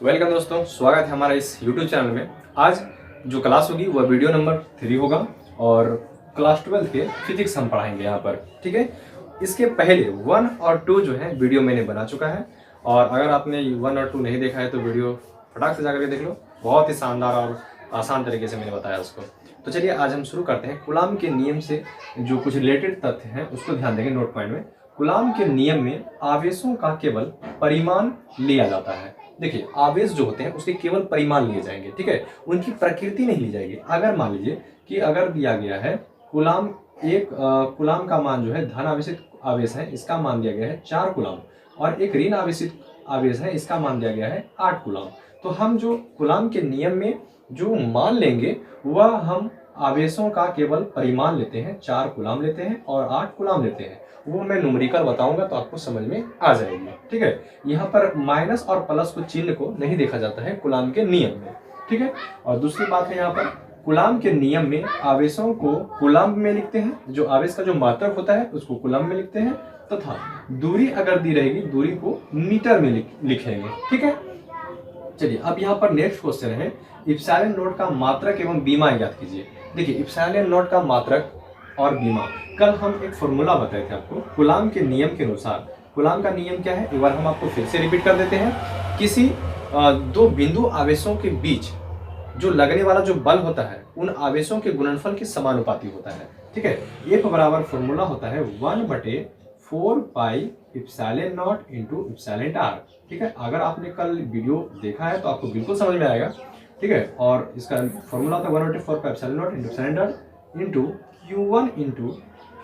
Welcome दोस्तों, स्वागत है हमारा इस YouTube चैनल में। आज जो क्लास होगी वह वीडियो नंबर 3 होगा और क्लास 12 के फिजिक्स हम पढ़ाएंगे यहाँ पर। ठीक है, इसके पहले 1 और 2 जो है वीडियो मैंने बना चुका है और अगर आपने 1 और 2 नहीं देखा है तो वीडियो फटाक से जाकर के देख लो। बहुत ही शानदार और आसान तरीके से मैंने बताया उसको। तो चलिए आज हम शुरू करते हैं। कूलाम के नियम से जो कुछ रिलेटेड तथ्य हैं उसको ध्यान देंगे नोट पॉइंट में। कूलाम के नियम में आवेशों का केवल परिमाण लिया जाता है। देखिए, आवेश जो होते हैं उसके केवल परिमाण लिए जाएंगे, ठीक है, उनकी प्रकृति नहीं ली जाएगी। अगर मान लीजिए कि अगर दिया गया है कूलाम कूलाम का मान जो है धन आवेशित आवेश है, इसका मान दिया गया है 4 कूलाम और एक ऋण आवेशित आवेश है, इसका मान दिया गया है 8 कूलाम। तो हम जो कूलाम के नियम में जो मान लेंगे वह हम आवेशों का केवल परिमाण लेते हैं, 4 कूलाम लेते हैं और 8 कूलाम लेते हैं। वो मैं न्यूमेरिकल बताऊंगा तो आपको समझ में आ जाएगी। ठीक है, यहाँ पर माइनस और प्लस को चिन्ह को नहीं देखा जाता है कूलाम के नियम में। ठीक है, और दूसरी बात है यहाँ पर कूलाम के नियम में आवेशों को कूलाम में लिखते हैं, जो आवेश का जो मात्रक होता है उसको कूलाम में लिखते हैं तथा दूरी अगर दी रहेगी दूरी को मीटर में लिखेंगे। ठीक है, चलिए अब यहाँ पर नेक्स्ट क्वेश्चन है इप्सिलॉन नॉट का मात्रक एवं बीमा ज्ञात कीजिए। देखिए, इप्सिलॉन नॉट का मात्रक और बीमा, कल हम एक फॉर्मूला बताए थे आपको कूलाम के नियम के अनुसार। कूलाम का नियम क्या है, एक बार हम आपको फिर से रिपीट कर देते हैं। किसी दो बिंदु आवेशों के बीच जो लगने वाला जो बल होता है उन आवेशों के गुणनफल के समानुपाती होता है। ठीक है, F बराबर फॉर्मूला होता है 1/4 pi epsilon naught into epsilon r. ठीक है, अगर आपने कल वीडियो देखा है तो आपको बिल्कुल समझ में आएगा। ठीक है, और इसका फॉर्मूला होता है 1/4 pi epsilon naught into epsilon r into Q1 into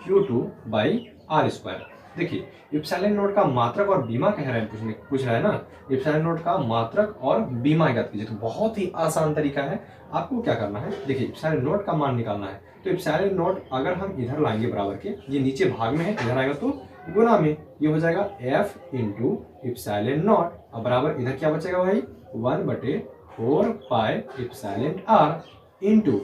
Q2 by r square. देखिए, इप्सिलॉन नॉट का मात्रक और बीमा कह रहे हैं, पूछ रहा है ना, इप्सिलॉन नॉट का मात्रक और बीमा ज्ञात कीजिए। तो बहुत ही आसान तरीका है। आपको क्या करना है, देखिए इप्सिलॉन नॉट का मान निकालना है। तो इप्सिलॉन नॉट अगर हम इधर लाएंगे बराबर के, ये नीचे भाग में है, इधर आएगा तो गुना में, ये हो जाएगा F इंटू इप्सिलॉन नॉट। अब बराबर इधर क्या बचेगा भाई, 1/4 pi epsilon r into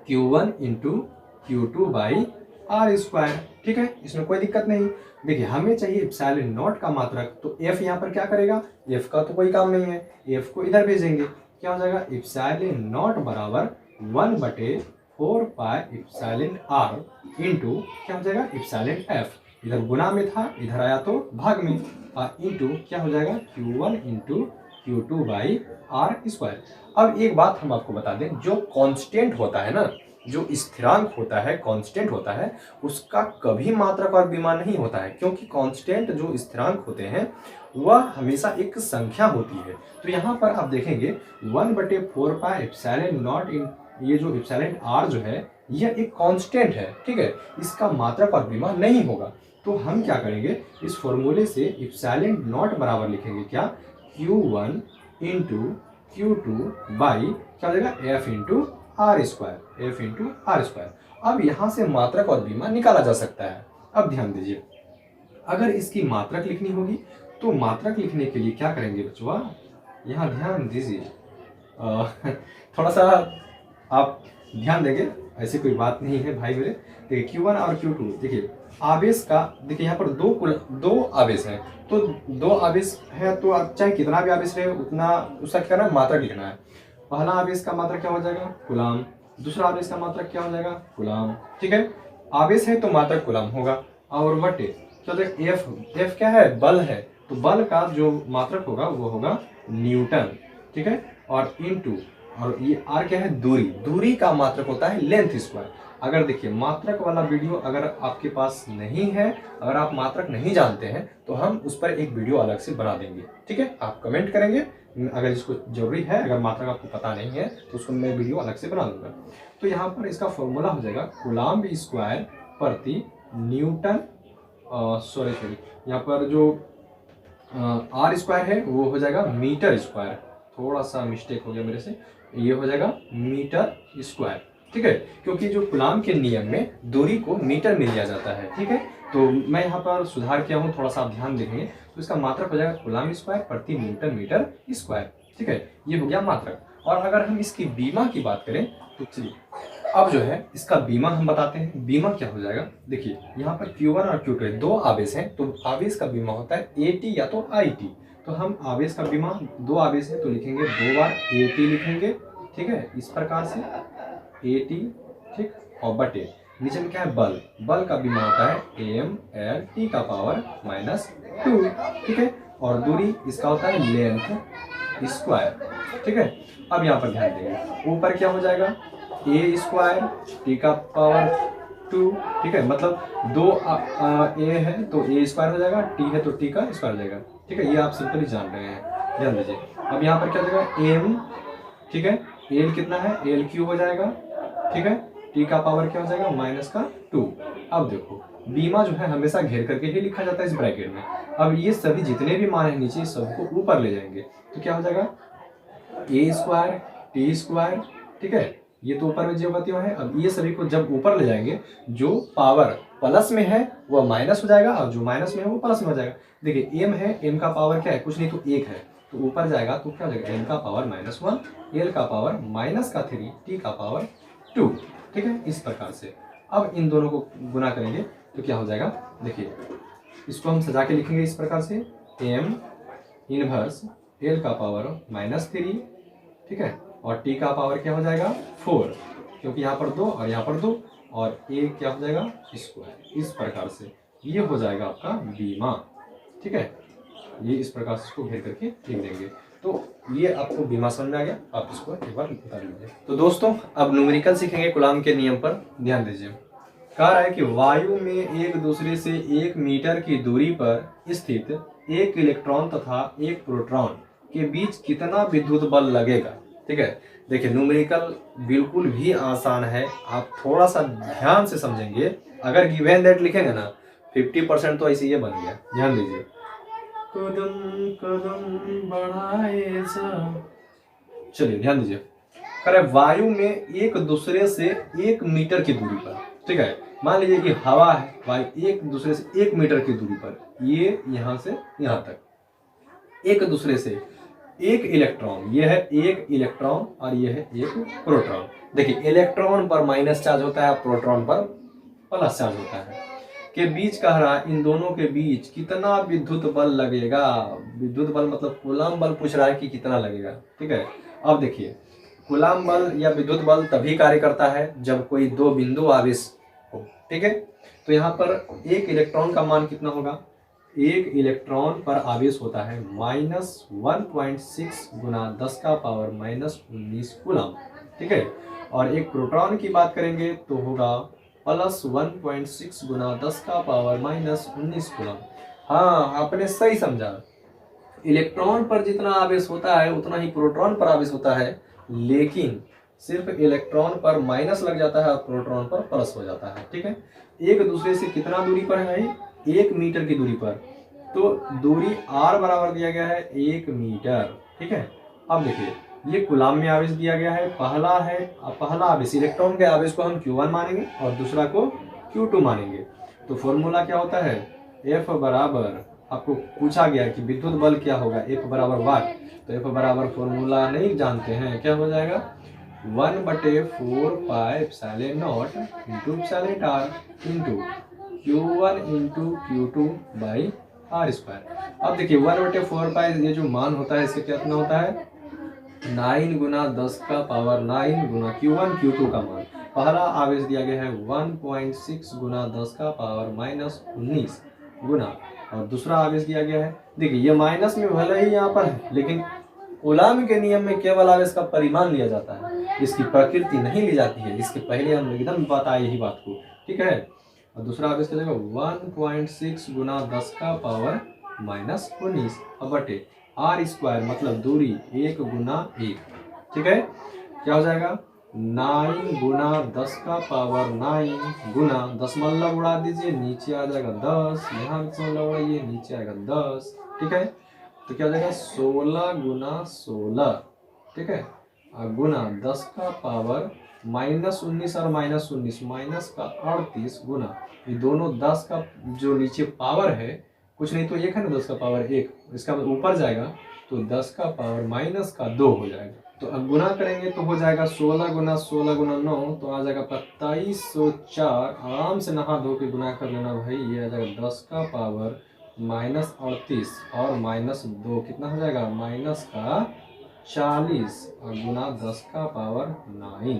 Q1 into Q2 by r square. ठीक है, इसमें कोई दिक्कत नहीं। देखिए, हमें चाहिए इप्सिलॉन नॉट का मात्रक, तो F यहाँ पर क्या करेगा, F का तो कोई काम नहीं है, F को इधर भेजेंगे। क्या हो जाएगा, इप्सिलॉन नॉट बराबर 1/4 पाई इप्सिलॉन आर इंटू क्या हो जाएगा इप्सिलॉन F। इधर गुना में था, इधर आया तो भाग में, इंटू क्या हो जाएगा Q1 into Q2 by r square. अब एक बात हम आपको बता दें, जो कांस्टेंट होता है ना, जो स्थिरांक होता है, कांस्टेंट होता है, उसका कभी मात्रक और बीमा नहीं होता है, क्योंकि कांस्टेंट जो स्थिरांक होते हैं वह हमेशा एक संख्या होती है। तो यहाँ पर आप देखेंगे 1/4 पाई इप्सिलॉन नॉट इन, ये जो इप्सिलॉन आर जो है यह एक कांस्टेंट है। ठीक है, इसका मात्रक और बीमा नहीं होगा। तो हम क्या करेंगे, इस फॉर्मूले से इप्सिलॉन नॉट बराबर लिखेंगे क्या, Q1 इंटू Q2 बाई क्या हो जाएगा F into r square, F into r square. अब यहाँ से मात्रक और बीमा निकाला जा सकता है। अब ध्यान दीजिए, अगर इसकी मात्रक लिखनी होगी तो मात्रक लिखने के लिए क्या करेंगे बच्चों, यहाँ ध्यान दीजिए, थोड़ा सा आप ध्यान देंगे, ऐसी कोई बात नहीं है भाई मेरे। देखिए Q1 और Q2, देखिए आवेश का, देखिए यहाँ पर दो आवेश है, तो 2 आवेश है तो आप चाहे कितना भी आवेश रहे उतना उसका क्या करना है, मात्रक लिखना है। पहला आवेश का मात्रक क्या हो जाएगा, कूलाम। दूसरा आवेश का मात्रक क्या हो जाएगा, कूलाम। ठीक है, आवेश है तो मात्रक कूलाम होगा और बटे क्या होगा F क्या है, बल है, तो बल का जो मात्रक होगा वो होगा न्यूटन। ठीक है, और इनटू, और ये आर क्या है, दूरी का मात्रक होता है लेंथ स्क्वायर। अगर देखिए मात्रक वाला वीडियो अगर आपके पास नहीं है, अगर आप मात्रक नहीं जानते हैं तो हम उस पर एक वीडियो अलग से बना देंगे। ठीक है, आप कमेंट करेंगे अगर इसको जरूरी है, अगर मात्रक आपको पता नहीं है तो उसको मैं वीडियो अलग से बना दूंगा। तो यहाँ पर इसका फॉर्मूला हो जाएगा कूलाम्ब स्क्वायर प्रति न्यूटन, सॉरी यहाँ पर जो आर स्क्वायर है वो हो जाएगा मीटर स्क्वायर, थोड़ा सा मिस्टेक हो गया मेरे से, ये हो जाएगा मीटर स्क्वायर। ठीक है, क्योंकि जो कूलाम के नियम में दूरी को मीटर में लिया जाता है। ठीक है, तो मैं यहाँ पर सुधार किया हूँ, थोड़ा सा आप ध्यान देखेंगे, तो इसका मात्रक हो जाएगा कूलाम स्क्वायर प्रति न्यूटन मीटर स्क्वायर। ठीक है, ये हो गया मात्रक। और अगर हम इसकी बीमा की बात करें तो चलिए अब जो है इसका बीमा हम बताते हैं। बीमा क्या हो जाएगा, देखिए यहाँ पर Q1 और Q2 दो आवेश हैं, तो आवेश का बीमा होता है AT या तो IT। तो हम आवेश का बीमा, दो आवेश है तो लिखेंगे 2 बार AT लिखेंगे, ठीक है, इस प्रकार से AT, ठीक, और बटे नीचे में क्या है बल, बल का बीमा होता है MLT का पावर -2, ठीक है, और दूरी इसका होता है लेंथ स्क्वायर, ठीक है। अब यहाँ पर ध्यान देंगे, ऊपर क्या हो जाएगा A स्क्वायर T का पावर 2, ठीक है, मतलब 2 A है तो A स्क्वायर हो जाएगा, T है तो T का स्क्वायर हो जाएगा, ठीक है, ये आप सिंपली जान रहे हैं, ध्यान दीजिए। अब यहाँ पर क्या हो जाएगा M, ठीक है, L कितना है LQ हो जाएगा, ठीक है, T का पावर क्या हो जाएगा -2। अब देखो बीमा जो है हमेशा घेर करके ही लिखा जाता है इस ब्रैकेट में। अब ये सभी जितने भी मान है नीचे सबको ऊपर ले जाएंगे तो क्या हो जाएगा A स्क्वायर T स्क्वायर, ठीक है, ये तो ऊपर में जो बतियों है। अब ये सभी को जब ऊपर ले जाएंगे जो पावर प्लस में है वह माइनस हो जाएगा और जो माइनस में है वो प्लस में हो जाएगा। देखिए M है, M का पावर क्या है, कुछ नहीं तो 1 है, तो ऊपर जाएगा तो क्या हो जाएगा M का पावर -1, L का पावर -3, T का पावर 2, ठीक है, इस प्रकार से। अब इन दोनों को गुना करेंगे तो क्या हो जाएगा, देखिए इसको हम सजा के लिखेंगे इस प्रकार से M इनवर्स L का पावर -3, ठीक है, और T का पावर क्या हो जाएगा 4, क्योंकि यहाँ पर 2 और यहाँ पर 2, और A क्या हो जाएगा स्क्वायर, इस प्रकार से ये हो जाएगा आपका बीमा, ठीक है। ये इस प्रकार से इसको घेर करके लिख देंगे। तो ये आपको बीमा समझ में आ गया, आप इसको एक बार बता लीजिए। तो दोस्तों अब न्यूमेरिकल सीखेंगे कूलॉम के नियम पर, ध्यान दीजिए। कह रहा है कि वायु में एक दूसरे से 1 मीटर की दूरी पर स्थित एक इलेक्ट्रॉन तथा एक प्रोटॉन के बीच कितना विद्युत बल लगेगा, ठीक है। देखिए न्यूमेरिकल बिल्कुल भी आसान है, आप थोड़ा सा ध्यान से समझेंगे। अगर गिवन दैट लिखेंगे ना 50% तो ऐसे ये बन गया, ध्यान दीजिए। कदम कदम बढ़ाए चलिए ध्यान दीजिए, करे वायु में एक दूसरे से 1 मीटर की दूरी पर, ठीक है, मान लीजिए कि हवा है, वायु एक दूसरे से 1 मीटर की दूरी पर, ये यहाँ से यहाँ तक एक दूसरे से एक इलेक्ट्रॉन, ये है एक इलेक्ट्रॉन और ये है एक प्रोटॉन। देखिए इलेक्ट्रॉन पर माइनस चार्ज होता है, प्रोटॉन पर प्लस चार्ज होता है, के बीच कह रहा है इन दोनों के बीच कितना विद्युत बल लगेगा। विद्युत बल मतलब कूलॉम बल पूछ रहा है कि कितना लगेगा, ठीक है। अब देखिए कूलॉम बल या विद्युत बल तभी कार्य करता है जब कोई दो बिंदु आवेश हो, ठीक है। तो यहाँ पर एक इलेक्ट्रॉन का मान कितना होगा, एक इलेक्ट्रॉन पर आवेश होता है -1.6 गुना 10 का पावर -19 कूलॉम, ठीक है। और एक प्रोटॉन की बात करेंगे तो होगा +1.6 गुना 10 का पावर -19 कूलॉम। हाँ आपने सही समझा, इलेक्ट्रॉन पर जितना आवेश होता है उतना ही प्रोटॉन पर आवेश होता है, लेकिन सिर्फ इलेक्ट्रॉन पर माइनस लग जाता है और प्रोटॉन पर प्लस हो जाता है, ठीक है। एक दूसरे से कितना दूरी पर है भाई, 1 मीटर की दूरी पर, तो दूरी r बराबर दिया गया है 1 मीटर, ठीक है। अब देखिए ये कूलॉम में आवेश दिया गया है, पहला आवेश इलेक्ट्रॉन के आवेश को हम Q1 मानेंगे और दूसरा को Q2 मानेंगे। तो फॉर्मूला क्या होता है, F बराबर, आपको पूछा गया कि विद्युत बल क्या होगा, F बराबर वाट, तो F बराबर फॉर्मूला नहीं जानते हैं, क्या हो जाएगा 1/4 pi epsilon not into epsilon r into Q1 into Q2 by r square. अब देखिए 1/4 पाई ये जो मान होता है इससे कितना होता है 9 गुना 10 का पावर 9 गुना Q1 Q2 का मान, पहला आवेश दिया गया है 1.6 गुना 10 का पावर -19 गुना, और दूसरा आवेश दिया गया है, देखिए ये माइनस में भले ही यहाँ पर है लेकिन कूलॉम के नियम में केवल आवेश का परिमाण लिया जाता है, इसकी प्रकृति नहीं ली जाती है, इसके पहले हम एकदम बताए यही बात को, ठीक है। और दूसरा आवेश क्या जाएगा 1.6 गुना 10 का पावर -19 बटे r स्क्वायर, मतलब दूरी 1 गुना 1, ठीक है, क्या हो जाएगा 9 गुना 10 का पावर 9 गुना 10 मतलब उड़ा दीजिए, नीचे आ जाएगा 10, यहाँ मतलब उड़ाइए नीचे आएगा 10, ठीक है। तो क्या हो जाएगा 16 गुना 16, ठीक है, गुना 10 का पावर -19 और -19 माइनस का 38 गुना, ये दोनों 10 का जो नीचे पावर है कुछ नहीं तो 1 है ना, 10 का पावर 1, इसका ऊपर जाएगा तो 10 का पावर -2 हो जाएगा। तो अब गुना करेंगे तो हो जाएगा 16 गुना 16 गुना 9, तो आ जाएगा 2704, आराम से नहा धो के गुना कर लेना भाई, ये आ जाएगा 10 का पावर -38 और -2 कितना हो जाएगा, -40 और गुना 10 का पावर 9,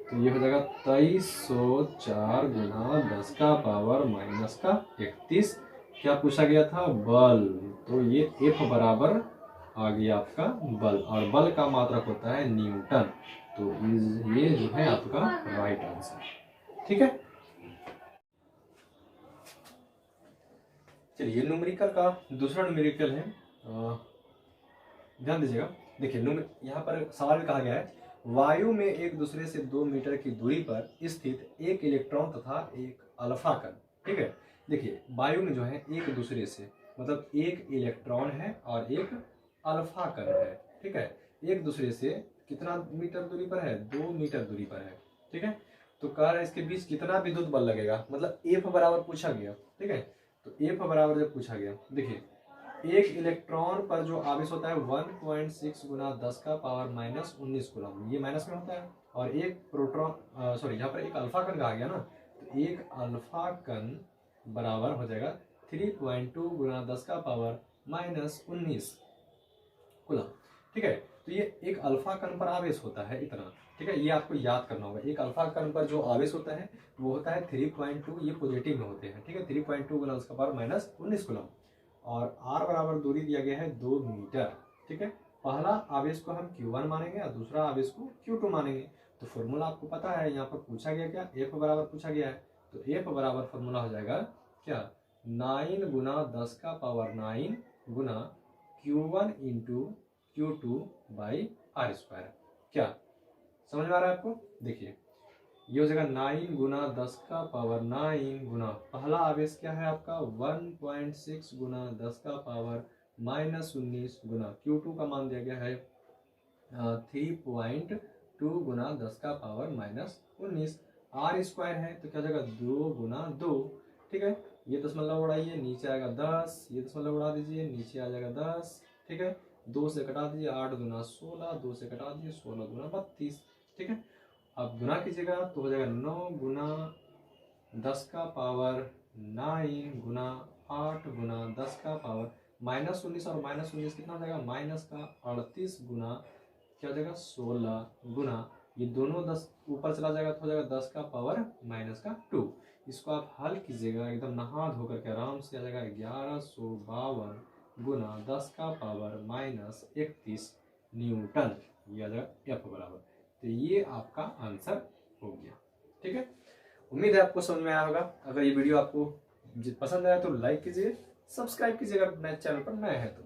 तो ये हो जाएगा 2304 गुना 10 का पावर -31। क्या पूछा गया था, बल। तो ये F बराबर आ गया आपका बल, और बल का मात्रक होता है न्यूटन। तो ये जो है आपका राइट आंसर। ठीक है, चलिए न्यूमेरिकल का दूसरा न्यूमेरिकल है, ध्यान दीजिएगा। देखिए यहाँ पर सवाल में कहा गया है, वायु में एक दूसरे से 2 मीटर की दूरी पर स्थित एक इलेक्ट्रॉन तथा एक अल्फा कण। ठीक है, देखिए वायु में जो है एक दूसरे से, मतलब एक इलेक्ट्रॉन है और एक अल्फा कण है। ठीक है, एक दूसरे से कितना मीटर दूरी पर है, 2 मीटर दूरी पर है। ठीक है, तो कह रहा है इसके बीच कितना विद्युत बल लगेगा, मतलब F बराबर पूछा गया। ठीक है, तो F बराबर जब पूछा गया, देखिए एक इलेक्ट्रॉन पर जो आवेश होता है 1.6 गुना 10 का पावर -19 कूलम, ये माइनस में होता है। और एक प्रोटॉन सॉरी यहाँ पर एक अल्फा कण कहा गया ना, तो एक अल्फा कण बराबर हो जाएगा 3.2 गुना 10 का पावर -19 कूलम। ठीक है, तो ये एक अल्फा कण पर आवेश होता है इतना। ठीक है, ये आपको याद करना होगा, एक अल्फा कण पर जो आवेश होता है वो होता है 3.2, ये पॉजिटिव में होते हैं। ठीक है, 3.2 गुना उसका पावर -19 कूलम। और r बराबर दूरी दिया गया है 2 मीटर। ठीक है, पहला आवेश को हम Q1 मानेंगे और दूसरा आवेश को Q2 मानेंगे। तो फॉर्मूला आपको पता है, यहाँ पर पूछा गया क्या, F बराबर पूछा गया है। तो F बराबर फॉर्मूला हो जाएगा क्या, 9 गुना 10 का power 9 Guna Q1 into Q2 by r²। क्या समझ में आ रहा है आपको, देखिए ये हो जाएगा 9 गुना 10 का पावर 9 गुना पहला आवेश क्या है आपका 1.6 गुना 10 का पावर -19 गुना Q2 का मान दिया गया है 3.2 गुना 10 का पावर -19, r² है तो क्या जाएगा 2 गुना 2। ठीक है, ये दशमलव उड़ाइए, नीचे आएगा 10, ये दशमलव उड़ा दीजिए, नीचे आ जाएगा 10। ठीक है, 2 से कटा दीजिए, 8 गुना 16, 2 से कटा दीजिए, 16 गुना 32। ठीक है, अब गुना कीजिएगा तो हो जाएगा 9 गुना 10 का पावर 9 गुना 8 गुना 10 का पावर -19, और -19 कितना हो जाएगा, -38 गुना क्या हो जाएगा 16 गुना, ये दोनों 10 ऊपर चला जाएगा तो हो जाएगा 10 का पावर -2। इसको आप हल कीजिएगा एकदम नहा धो करके आराम से, आ जाएगा 1152 गुना 10 का पावर -31 न्यूटन, ये आ जाएगा F बराबर। तो ये आपका आंसर हो गया। ठीक है, उम्मीद है आपको समझ में आया होगा। अगर ये वीडियो आपको पसंद आया तो लाइक कीजिए, सब्सक्राइब कीजिएगा, नए चैनल पर नए हैं तो।